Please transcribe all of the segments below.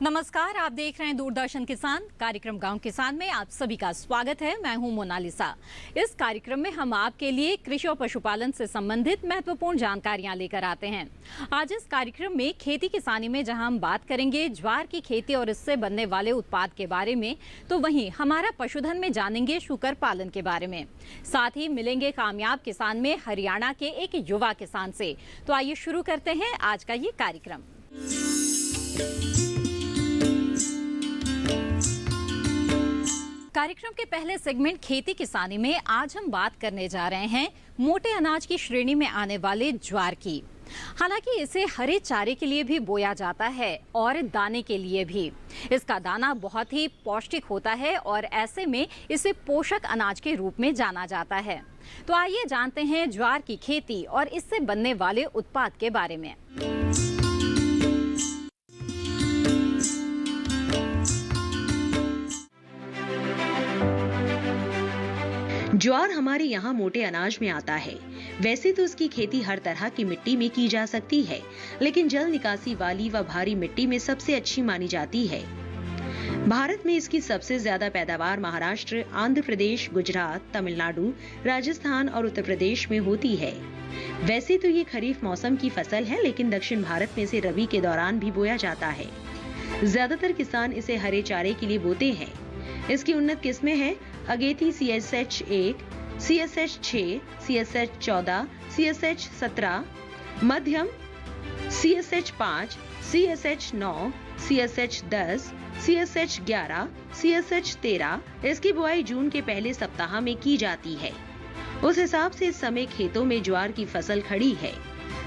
नमस्कार, आप देख रहे हैं दूरदर्शन किसान कार्यक्रम गांव किसान में आप सभी का स्वागत है। मैं हूं मोनालिसा। इस कार्यक्रम में हम आपके लिए कृषि और पशुपालन से संबंधित महत्वपूर्ण जानकारियां लेकर आते हैं। आज इस कार्यक्रम में खेती किसानी में जहां हम बात करेंगे ज्वार की खेती और इससे बनने वाले उत्पाद के बारे में, तो वहीं हमारा पशुधन में जानेंगे शूकर पालन के बारे में। साथ ही मिलेंगे कामयाब किसान में हरियाणा के एक युवा किसान से। तो आइए शुरू करते हैं आज का ये कार्यक्रम। कार्यक्रम के पहले सेगमेंट खेती किसानी में आज हम बात करने जा रहे हैं मोटे अनाज की श्रेणी में आने वाले ज्वार की। हालांकि इसे हरे चारे के लिए भी बोया जाता है और दाने के लिए भी। इसका दाना बहुत ही पौष्टिक होता है और ऐसे में इसे पोषक अनाज के रूप में जाना जाता है। तो आइए जानते हैं ज्वार की खेती और इससे बनने वाले उत्पाद के बारे में। ज्वार हमारे यहाँ मोटे अनाज में आता है। वैसे तो इसकी खेती हर तरह की मिट्टी में की जा सकती है, लेकिन जल निकासी वाली व भारी मिट्टी में सबसे अच्छी मानी जाती है। भारत में इसकी सबसे ज्यादा पैदावार महाराष्ट्र, आंध्र प्रदेश, गुजरात, तमिलनाडु, राजस्थान और उत्तर प्रदेश में होती है। वैसे तो ये खरीफ मौसम की फसल है, लेकिन दक्षिण भारत में इसे रबी के दौरान भी बोया जाता है। ज्यादातर किसान इसे हरे चारे के लिए बोते हैं। इसकी उन्नत किस्में हैं अगेती CSH1, CSH6, CSH14, CSH17, मध्यम CSH5, CSH9, CSH10, CSH11, CSH13। इसकी बुआई जून के पहले सप्ताह में की जाती है। उस हिसाब से इस समय खेतों में ज्वार की फसल खड़ी है।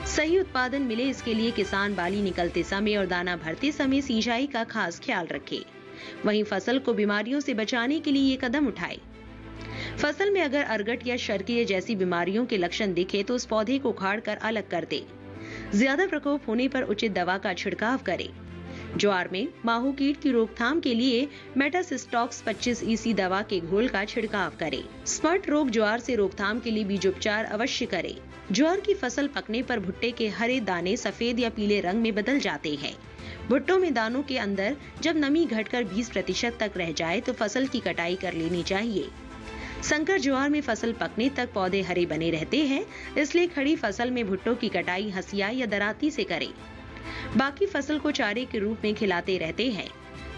सही उत्पादन मिले इसके लिए किसान बाली निकलते समय और दाना भरते समय सिंचाई का खास ख्याल रखे। वहीं फसल को बीमारियों से बचाने के लिए ये कदम उठाए। फसल में अगर अरगट या शर्कीय जैसी बीमारियों के लक्षण दिखे तो उस पौधे को उखाड़ कर अलग कर दे। ज्यादा प्रकोप होने पर उचित दवा का छिड़काव करे। ज्वार में माहू कीट की रोकथाम के लिए मेटासिस्टॉक्स 25 EC दवा के घोल का छिड़काव करे। स्पॉट रोग ज्वार से रोकथाम के लिए बीजोपचार अवश्य करे। ज्वार की फसल पकने पर भुट्टे के हरे दाने सफेद या पीले रंग में बदल जाते हैं। भुट्टों में दानों के अंदर जब नमी घटकर 20% तक रह जाए तो फसल की कटाई कर लेनी चाहिए। संकर ज्वार में फसल पकने तक पौधे हरे बने रहते हैं, इसलिए खड़ी फसल में भुट्टों की कटाई हंसिया या दराती से करें। बाकी फसल को चारे के रूप में खिलाते रहते हैं।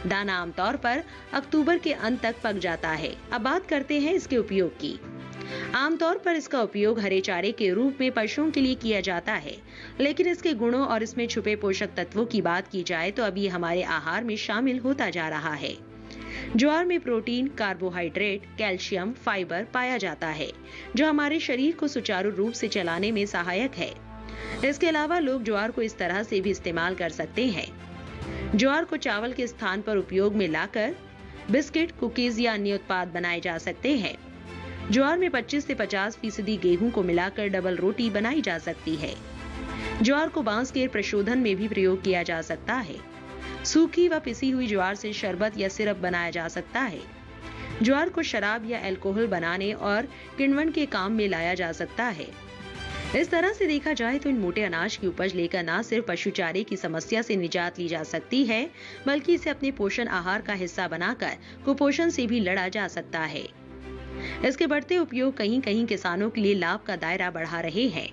दाना आमतौर पर अक्टूबर के अंत तक पक जाता है। अब बात करते हैं इसके उपयोग की। आमतौर पर इसका उपयोग हरे चारे के रूप में पशुओं के लिए किया जाता है, लेकिन इसके गुणों और इसमें छुपे पोषक तत्वों की बात की जाए तो अब ये हमारे आहार में शामिल होता जा रहा है। ज्वार में प्रोटीन, कार्बोहाइड्रेट, कैल्शियम, फाइबर पाया जाता है, जो हमारे शरीर को सुचारू रूप से चलाने में सहायक है। इसके अलावा लोग ज्वार को इस तरह से भी इस्तेमाल कर सकते हैं। ज्वार को चावल के स्थान पर उपयोग में लाकर बिस्किट, कुकीज या अन्य उत्पाद बनाए जा सकते हैं। ज्वार में 25 से 50% गेहूं को मिलाकर डबल रोटी बनाई जा सकती है। ज्वार को बांस के प्रशोधन में भी प्रयोग किया जा सकता है। सूखी व पिसी हुई ज्वार से शरबत या सिरप बनाया जा सकता है। ज्वार को शराब या अल्कोहल बनाने और किण्वन के काम में लाया जा सकता है। इस तरह से देखा जाए तो इन मोटे अनाज की उपज लेकर न सिर्फ पशु चारे की समस्या से निजात ली जा सकती है, बल्कि इसे अपने पोषण आहार का हिस्सा बनाकर कुपोषण से भी लड़ा जा सकता है। इसके बढ़ते उपयोग कहीं कहीं किसानों के लिए लाभ का दायरा बढ़ा रहे हैं।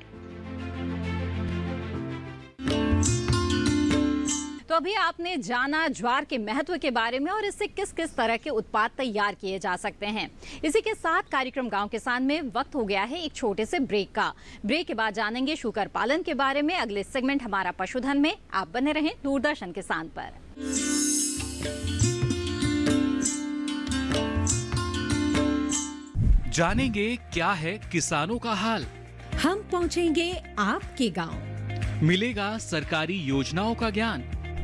तो अभी आपने जाना ज्वार के महत्व के बारे में और इससे किस किस तरह के उत्पाद तैयार किए जा सकते हैं। इसी के साथ कार्यक्रम गांव किसान में वक्त हो गया है एक छोटे से ब्रेक का। ब्रेक के बाद जानेंगे शूकर पालन के बारे में। अगले सेगमेंट हमारा पशुधन में। आप बने रहें दूरदर्शन किसान पर। जानेंगे क्या है किसानों का हाल। हम पहुंचेंगे आपके गांव। मिलेगा सरकारी योजनाओं का ज्ञान।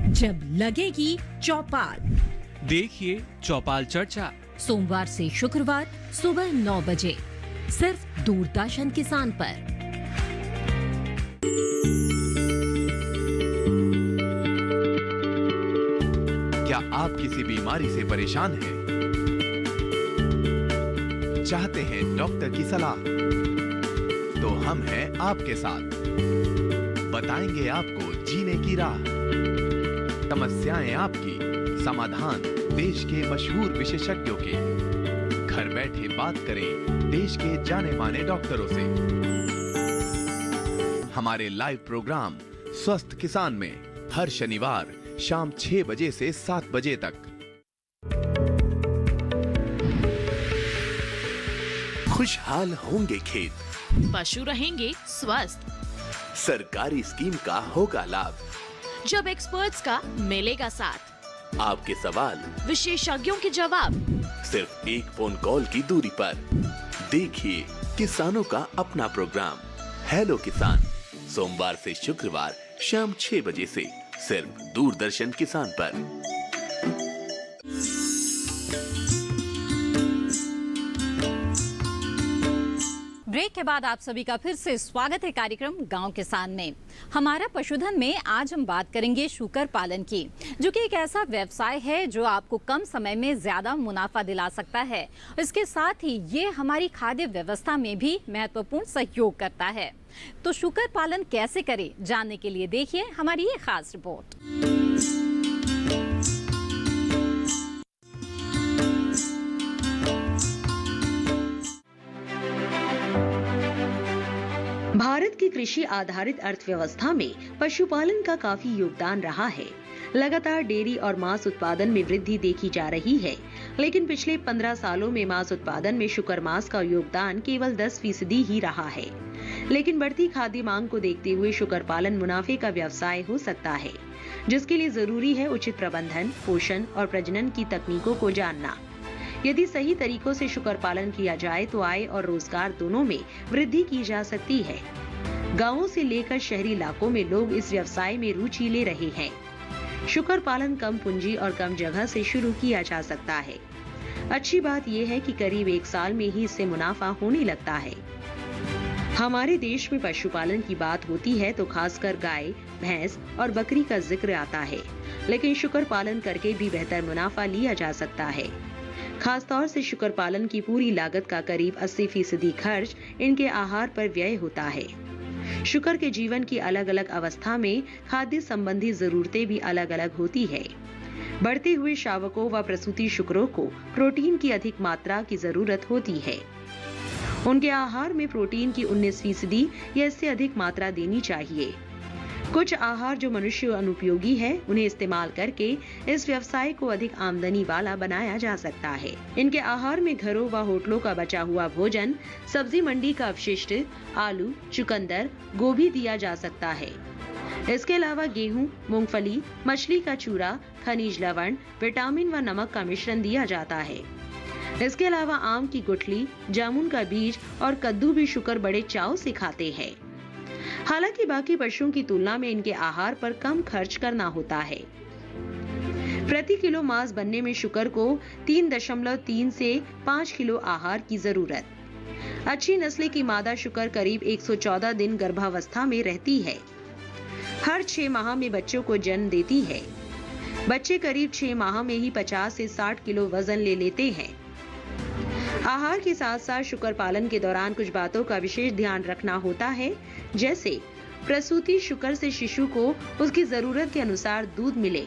जब लगेगी चौपाल, देखिए चौपाल चर्चा सोमवार से शुक्रवार सुबह 9 बजे सिर्फ दूरदर्शन किसान पर। क्या आप किसी बीमारी से परेशान हैं? चाहते हैं डॉक्टर की सलाह? तो हम हैं आपके साथ, बताएंगे आपको जीने की राह। समस्याएं आपकी, समाधान देश के मशहूर विशेषज्ञों के। घर बैठे बात करें देश के जाने माने डॉक्टरों से। हमारे लाइव प्रोग्राम स्वस्थ किसान में हर शनिवार शाम 6 बजे से 7 बजे तक। खुशहाल होंगे खेत, पशु रहेंगे स्वस्थ, सरकारी स्कीम का होगा लाभ। जब एक्सपर्ट्स का मिलेगा साथ, आपके सवाल विशेषज्ञों के जवाब, सिर्फ एक फोन कॉल की दूरी पर। देखिए किसानों का अपना प्रोग्राम हेलो किसान, सोमवार से शुक्रवार शाम 6 बजे से सिर्फ दूरदर्शन किसान पर। ब्रेक के बाद आप सभी का फिर से स्वागत है कार्यक्रम गांव किसान में। हमारा पशुधन में आज हम बात करेंगे शूकर पालन की, जो कि एक ऐसा व्यवसाय है जो आपको कम समय में ज्यादा मुनाफा दिला सकता है। इसके साथ ही ये हमारी खाद्य व्यवस्था में भी महत्वपूर्ण सहयोग करता है। तो शूकर पालन कैसे करें, जानने के लिए देखिए हमारी ये खास रिपोर्ट। भारत की कृषि आधारित अर्थव्यवस्था में पशुपालन का काफी योगदान रहा है। लगातार डेयरी और मांस उत्पादन में वृद्धि देखी जा रही है, लेकिन पिछले 15 सालों में मांस उत्पादन में शूकर मांस का योगदान केवल 10% ही रहा है। लेकिन बढ़ती खाद्य मांग को देखते हुए शूकर पालन मुनाफे का व्यवसाय हो सकता है, जिसके लिए जरूरी है उचित प्रबंधन, पोषण और प्रजनन की तकनीकों को जानना। यदि सही तरीकों से शूकर पालन किया जाए तो आय और रोजगार दोनों में वृद्धि की जा सकती है। गांवों से लेकर शहरी इलाकों में लोग इस व्यवसाय में रुचि ले रहे हैं। शूकर पालन कम पूंजी और कम जगह से शुरू किया जा सकता है। अच्छी बात यह है कि करीब 1 साल में ही इससे मुनाफा होने लगता है। हमारे देश में पशुपालन की बात होती है तो खासकर गाय, भैंस और बकरी का जिक्र आता है, लेकिन शूकर पालन करके भी बेहतर मुनाफा लिया जा सकता है। खासतौर से शूकर पालन की पूरी लागत का करीब 80% खर्च इनके आहार पर व्यय होता है। शूकर के जीवन की अलग अलग अवस्था में खाद्य संबंधी जरूरतें भी अलग अलग होती है। बढ़ते हुए शावकों व प्रसूति शूकरों को प्रोटीन की अधिक मात्रा की जरूरत होती है। उनके आहार में प्रोटीन की 19% या इससे अधिक मात्रा देनी चाहिए। कुछ आहार जो मनुष्य अनुपयोगी है, उन्हें इस्तेमाल करके इस व्यवसाय को अधिक आमदनी वाला बनाया जा सकता है। इनके आहार में घरों व होटलों का बचा हुआ भोजन, सब्जी मंडी का अपशिष्ट, आलू, चुकंदर, गोभी दिया जा सकता है। इसके अलावा गेहूं, मूंगफली, मछली का चूरा, खनिज लवण, विटामिन व नमक का मिश्रण दिया जाता है। इसके अलावा आम की गुठली, जामुन का बीज और कद्दू भी शूकर बड़े चाव से खाते हैं। हालांकि बाकी पशुओं की तुलना में इनके आहार पर कम खर्च करना होता है। प्रति किलो मांस बनने में शूकर को 3.3 से 5 किलो आहार की जरूरत। अच्छी नस्ल की मादा शूकर करीब 114 दिन गर्भावस्था में रहती है। हर 6 माह में बच्चों को जन्म देती है। बच्चे करीब 6 माह में ही 50 से 60 किलो वजन ले लेते हैं। आहार के साथ साथ शूकर पालन के दौरान कुछ बातों का विशेष ध्यान रखना होता है, जैसे प्रसूति शूकर से शिशु को उसकी जरूरत के अनुसार दूध मिले।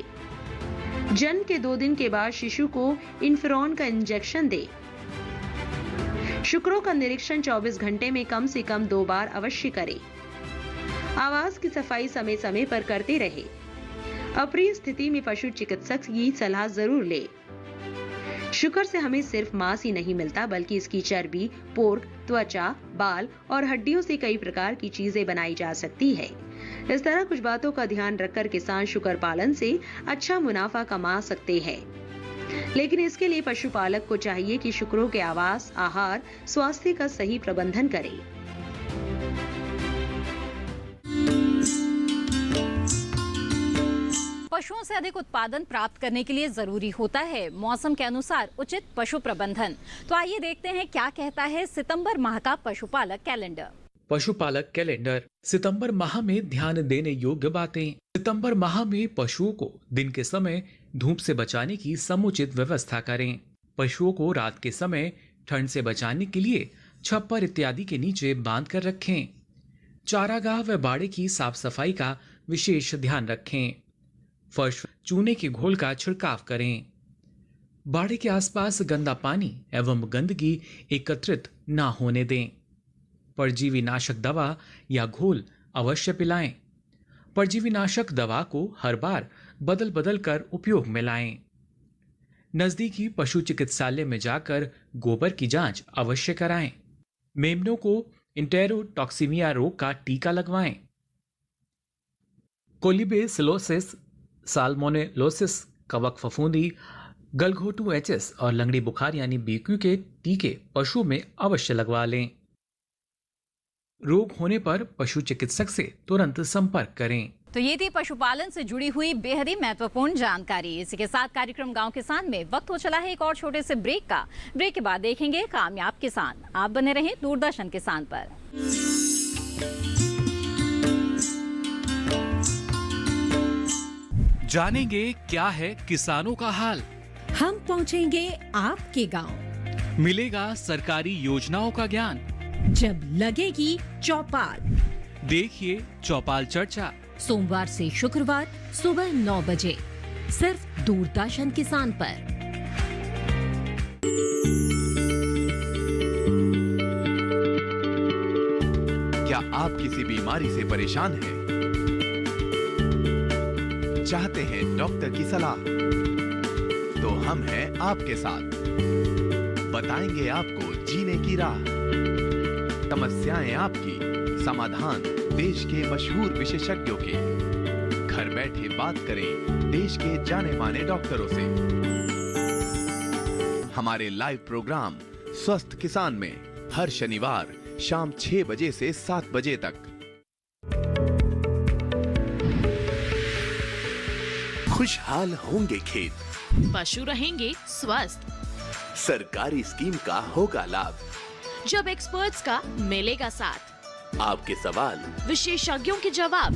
जन्म के 2 दिन के बाद शिशु को इंफेरॉन का इंजेक्शन दे। शूकरों का निरीक्षण 24 घंटे में कम से कम 2 बार अवश्य करे। आवास की सफाई समय समय पर करते रहे। अप्रिय स्थिति में पशु चिकित्सक की सलाह जरूर ले। शूकर से हमें सिर्फ मांस ही नहीं मिलता, बल्कि इसकी चर्बी, पोर्क, त्वचा, बाल और हड्डियों से कई प्रकार की चीजें बनाई जा सकती है। इस तरह कुछ बातों का ध्यान रखकर किसान शूकर पालन से अच्छा मुनाफा कमा सकते हैं। लेकिन इसके लिए पशुपालक को चाहिए कि शूकरों के आवास, आहार, स्वास्थ्य का सही प्रबंधन करे। पशुओं से अधिक उत्पादन प्राप्त करने के लिए जरूरी होता है मौसम के अनुसार उचित पशु प्रबंधन। तो आइए देखते हैं क्या कहता है सितंबर माह का पशुपालक कैलेंडर। पशुपालक कैलेंडर सितंबर माह में ध्यान देने योग्य बातें। सितंबर माह में पशुओं को दिन के समय धूप से बचाने की समुचित व्यवस्था करें। पशुओं को रात के समय ठंड से बचाने के लिए छप्पर इत्यादि के नीचे बांध कर रखें। चारागाह व बाड़े की साफ सफाई का विशेष ध्यान रखें। फर्श चूने के घोल का छिड़काव करें। बाड़े के आसपास गंदा पानी एवं गंदगी एकत्रित ना होने दें। परजीवी नाशक दवा या घोल अवश्य पिलाएं। परजीवी नाशक दवा को हर बार बदल बदल कर उपयोग में लाएं। नजदीकी पशु चिकित्सालय में जाकर गोबर की जांच अवश्य कराएं। मेमनों को इंटेरोटॉक्सीमिया रोग का टीका लगवाएं। कोलिबेसिलोसिस, साल्मोनेलोसिस, कवक फफूंदी, गलघोटू एचएस और लंगड़ी बुखार यानी बीक्यू के टीके पशु में अवश्य लगवा लें। रोग होने पर पशु चिकित्सक से तुरंत संपर्क करें। तो ये थी पशुपालन से जुड़ी हुई बेहद ही महत्वपूर्ण जानकारी। इसी के साथ कार्यक्रम गांव किसान में वक्त हो चला है एक और छोटे से ब्रेक का। ब्रेक के बाद देखेंगे कामयाब किसान। आप बने रहें दूरदर्शन किसान पर। जानेंगे क्या है किसानों का हाल। हम पहुंचेंगे आपके गांव। मिलेगा सरकारी योजनाओं का ज्ञान। जब लगेगी चौपाल, देखिए चौपाल चर्चा सोमवार से शुक्रवार सुबह 9 बजे सिर्फ दूरदर्शन किसान पर। क्या आप किसी बीमारी से परेशान हैं? चाहते हैं डॉक्टर की सलाह? तो हम हैं आपके साथ। बताएंगे आपको जीने की राह। समस्याएं आपकी, समाधान देश के मशहूर विशेषज्ञों के। घर बैठे बात करें देश के जाने माने डॉक्टरों से। हमारे लाइव प्रोग्राम स्वस्थ किसान में हर शनिवार शाम 6 बजे से 7 बजे तक। खुशहाल होंगे खेत, पशु रहेंगे स्वस्थ। सरकारी स्कीम का होगा लाभ। जब एक्सपर्ट्स का मिलेगा साथ, आपके सवाल, विशेषज्ञों के जवाब,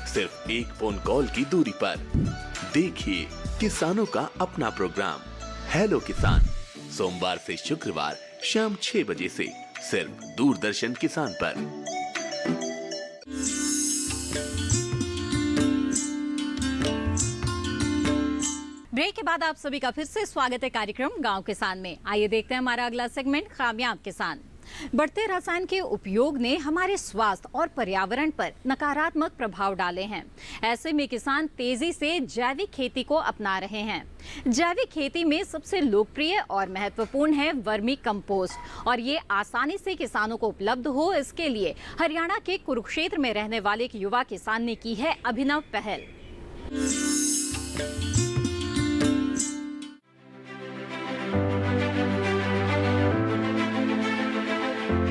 सिर्फ एक फोन कॉल की दूरी पर। देखिए किसानों का अपना प्रोग्राम हेलो किसान, सोमवार से शुक्रवार शाम 6 बजे से सिर्फ दूरदर्शन किसान पर। ब्रेक के बाद आप सभी का फिर से स्वागत है कार्यक्रम गांव किसान में। आइए देखते हैं हमारा अगला सेगमेंट कामयाब किसान। बढ़ते रसायन के उपयोग ने हमारे स्वास्थ्य और पर्यावरण पर नकारात्मक प्रभाव डाले हैं। ऐसे में किसान तेजी से जैविक खेती को अपना रहे हैं। जैविक खेती में सबसे लोकप्रिय और महत्वपूर्ण है वर्मी कंपोस्ट, और ये आसानी से किसानों को उपलब्ध हो, इसके लिए हरियाणा के कुरुक्षेत्र में रहने वाले एक युवा किसान ने की है अभिनव पहल।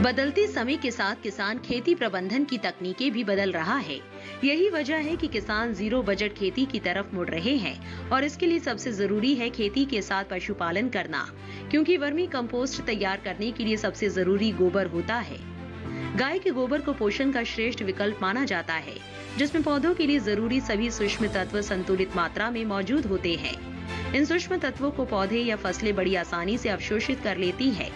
बदलते समय के साथ किसान खेती प्रबंधन की तकनीकें भी बदल रहा है। यही वजह है कि किसान जीरो बजट खेती की तरफ मुड़ रहे हैं, और इसके लिए सबसे जरूरी है खेती के साथ पशुपालन करना, क्योंकि वर्मी कंपोस्ट तैयार करने के लिए सबसे जरूरी गोबर होता है। गाय के गोबर को पोषण का श्रेष्ठ विकल्प माना जाता है, जिसमें पौधों के लिए जरूरी सभी सूक्ष्म तत्व संतुलित मात्रा में मौजूद होते हैं। इन सूक्ष्म तत्वों को पौधे या फसलें बड़ी आसानी से अवशोषित कर लेती है।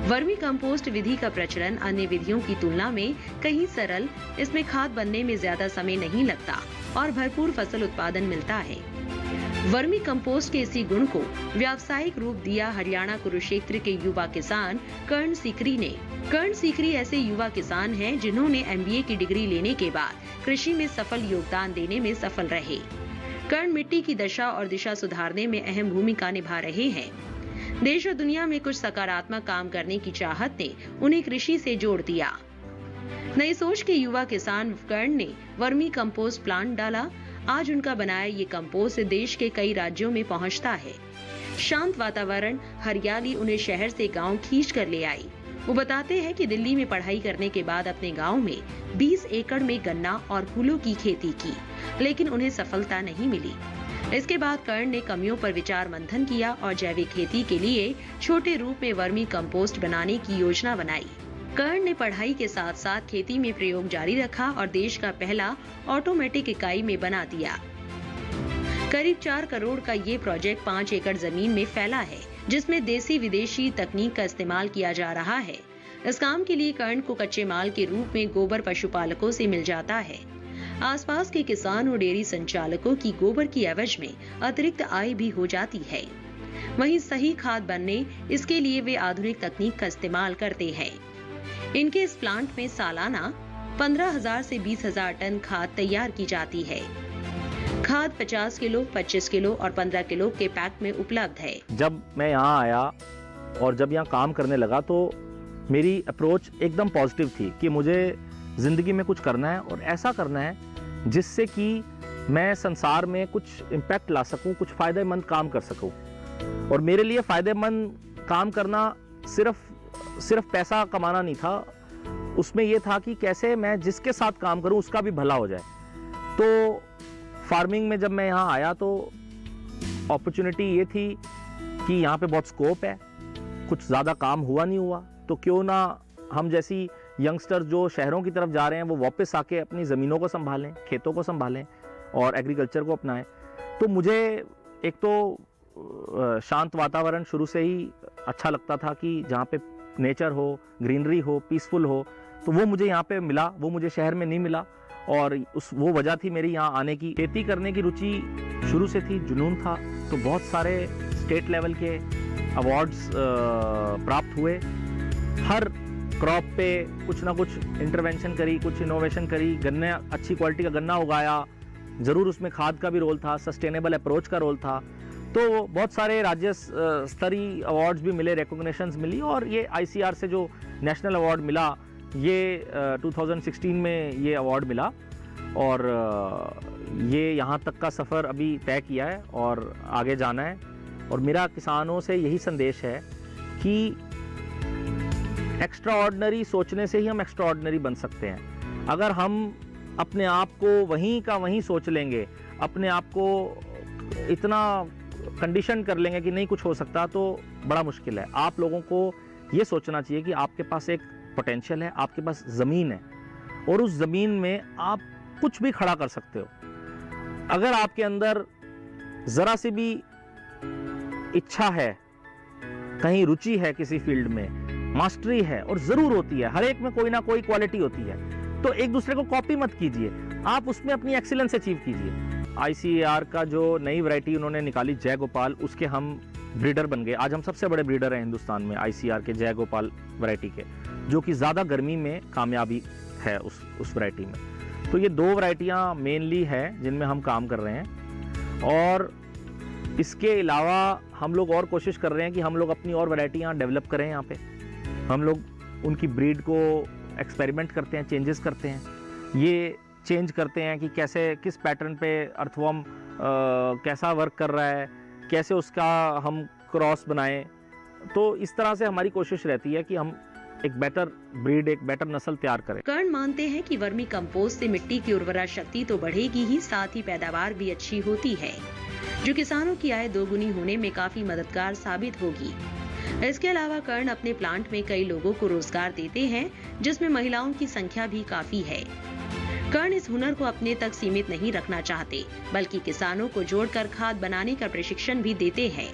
वर्मी कंपोस्ट विधि का प्रचलन अन्य विधियों की तुलना में कहीं सरल, इसमें खाद बनने में ज्यादा समय नहीं लगता और भरपूर फसल उत्पादन मिलता है। वर्मी कंपोस्ट के इसी गुण को व्यावसायिक रूप दिया हरियाणा कुरुक्षेत्र के युवा किसान कर्ण सीकरी ने। कर्ण सीकरी ऐसे युवा किसान हैं जिन्होंने MBA की डिग्री लेने के बाद कृषि में सफल योगदान देने में सफल रहे। कर्ण मिट्टी की दशा और दिशा सुधारने में अहम भूमिका निभा रहे हैं। देश और दुनिया में कुछ सकारात्मक काम करने की चाहत ने उन्हें कृषि से जोड़ दिया। नई सोच के युवा किसान कर्ण ने वर्मी कंपोस्ट प्लांट डाला। आज उनका बनाया ये कंपोस्ट देश के कई राज्यों में पहुंचता है। शांत वातावरण, हरियाली उन्हें शहर से गांव खींच कर ले आई। वो बताते हैं कि दिल्ली में पढ़ाई करने के बाद अपने गांव में 20 एकड़ में गन्ना और फूलों की खेती की, लेकिन उन्हें सफलता नहीं मिली। इसके बाद कर्ण ने कमियों पर विचार मंथन किया और जैविक खेती के लिए छोटे रूप में वर्मी कंपोस्ट बनाने की योजना बनाई। कर्ण ने पढ़ाई के साथ साथ खेती में प्रयोग जारी रखा और देश का पहला ऑटोमेटिक इकाई में बना दिया। करीब 4 करोड़ का ये प्रोजेक्ट 5 एकड़ जमीन में फैला है, जिसमें देसी विदेशी तकनीक का इस्तेमाल किया जा रहा है। इस काम के लिए कर्ण को कच्चे माल के रूप में गोबर पशुपालकों से मिल जाता है। आसपास के किसान और डेयरी संचालकों की गोबर की एवज में अतिरिक्त आय भी हो जाती है। वहीं सही खाद बनने इसके लिए वे आधुनिक तकनीक का इस्तेमाल करते हैं। इनके इस प्लांट में सालाना 15,000 से 20,000 टन खाद तैयार की जाती है। खाद 50 किलो, 25 किलो और 15 किलो के पैक में उपलब्ध है। जब मैं यहाँ आया और जब यहाँ काम करने लगा तो मेरी अप्रोच एकदम पॉजिटिव थी कि मुझे ज़िंदगी में कुछ करना है और ऐसा करना है जिससे कि मैं संसार में कुछ इम्पैक्ट ला सकूं, कुछ फ़ायदेमंद काम कर सकूं। और मेरे लिए फ़ायदेमंद काम करना सिर्फ पैसा कमाना नहीं था, उसमें यह था कि कैसे मैं जिसके साथ काम करूं उसका भी भला हो जाए। तो फार्मिंग में जब मैं यहाँ आया तो अपॉर्चुनिटी ये थी कि यहाँ पे बहुत स्कोप है, कुछ ज़्यादा काम हुआ नहीं हुआ, तो क्यों ना हम जैसी यंगस्टर जो शहरों की तरफ जा रहे हैं वो वापस आके अपनी ज़मीनों को संभालें, खेतों को संभालें और एग्रीकल्चर को अपनाएं। तो मुझे एक तो शांत वातावरण शुरू से ही अच्छा लगता था कि जहाँ पे नेचर हो, ग्रीनरी हो, पीसफुल हो, तो वो मुझे यहाँ पे मिला, वो मुझे शहर में नहीं मिला और वो वजह थी मेरी यहाँ आने की। खेती करने की रुचि शुरू से थी, जुनून था, तो बहुत सारे स्टेट लेवल के अवार्ड्स प्राप्त हुए। हर क्रॉप पे कुछ ना कुछ इंटरवेंशन करी, कुछ इनोवेशन करी, गन्ने अच्छी क्वालिटी का गन्ना उगाया, ज़रूर उसमें खाद का भी रोल था, सस्टेनेबल अप्रोच का रोल था। तो बहुत सारे राज्य स्तरीय अवार्ड्स भी मिले, रिकॉग्निशंस मिली और ये ICR से जो नेशनल अवार्ड मिला ये 2016 में ये अवार्ड मिला और ये यहाँ तक का सफ़र अभी तय किया है और आगे जाना है। और मेरा किसानों से यही संदेश है कि एक्स्ट्रा ऑर्डिनरी सोचने से ही हम एक्स्ट्रा ऑर्डिनरी बन सकते हैं। अगर हम अपने आप को वहीं का वहीं सोच लेंगे, अपने आप को इतना कंडीशन कर लेंगे कि नहीं कुछ हो सकता, तो बड़ा मुश्किल है। आप लोगों को ये सोचना चाहिए कि आपके पास एक पोटेंशियल है, आपके पास ज़मीन है और उस ज़मीन में आप कुछ भी खड़ा कर सकते हो। अगर आपके अंदर ज़रा सी भी इच्छा है, कहीं रुचि है किसी फील्ड में, मास्टरी है, और ज़रूर होती है, हर एक में कोई ना कोई क्वालिटी होती है, तो एक दूसरे को कॉपी मत कीजिए, आप उसमें अपनी एक्सीलेंस अचीव कीजिए। ICAR का जो नई वैरायटी उन्होंने निकाली जय गोपाल, उसके हम ब्रीडर बन गए। आज हम सबसे बड़े ब्रीडर हैं हिंदुस्तान में ICAR के जय गोपाल वैरायटी के, जो कि ज़्यादा गर्मी में कामयाबी है उस वैरायटी में। तो ये 2 वैरायटियाँ मेनली है जिनमें हम काम कर रहे हैं और इसके अलावा हम लोग और कोशिश कर रहे हैं कि हम लोग अपनी और वैरायटियाँ डेवलप करें। यहाँ पे हम लोग उनकी ब्रीड को एक्सपेरिमेंट करते हैं, चेंजेस करते हैं, ये चेंज करते हैं कि कैसे किस पैटर्न पे अर्थवर्म कैसा वर्क कर रहा है, कैसे उसका हम क्रॉस बनाएं। तो इस तरह से हमारी कोशिश रहती है कि हम एक बेटर ब्रीड, एक बेटर नस्ल तैयार करें। कर्ण मानते हैं कि वर्मी कंपोस्ट से मिट्टी की उर्वरा शक्ति तो बढ़ेगी ही, साथ ही पैदावार भी अच्छी होती है, जो किसानों की आय दोगुनी होने में काफी मददगार साबित होगी। इसके अलावा कर्ण अपने प्लांट में कई लोगों को रोजगार देते हैं, जिसमें महिलाओं की संख्या भी काफी है। कर्ण इस हुनर को अपने तक सीमित नहीं रखना चाहते, बल्कि किसानों को जोड़कर खाद बनाने का प्रशिक्षण भी देते हैं।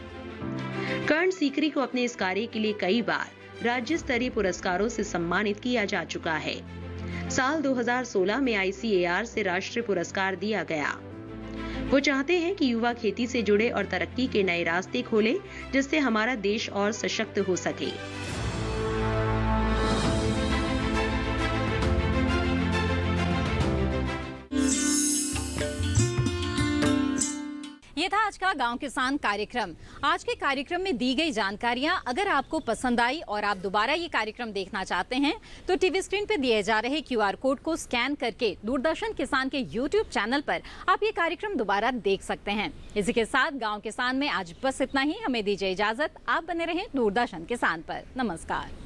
कर्ण सीकरी को अपने इस कार्य के लिए कई बार राज्य स्तरीय पुरस्कारों से सम्मानित किया जा चुका है। साल 2016 में ICAR से राष्ट्रीय पुरस्कार दिया गया। वो चाहते हैं कि युवा खेती से जुड़े और तरक्की के नए रास्ते खोले, जिससे हमारा देश और सशक्त हो सके। ये था आज का गांव किसान कार्यक्रम। आज के कार्यक्रम में दी गई जानकारियां अगर आपको पसंद आई और आप दोबारा ये कार्यक्रम देखना चाहते हैं तो टीवी स्क्रीन पर दिए जा रहे QR कोड को स्कैन करके दूरदर्शन किसान के YouTube चैनल पर आप ये कार्यक्रम दोबारा देख सकते हैं। इसी के साथ गांव किसान में आज बस इतना ही। हमें दीजिए इजाजत। आप बने रहें दूरदर्शन किसान पर। नमस्कार।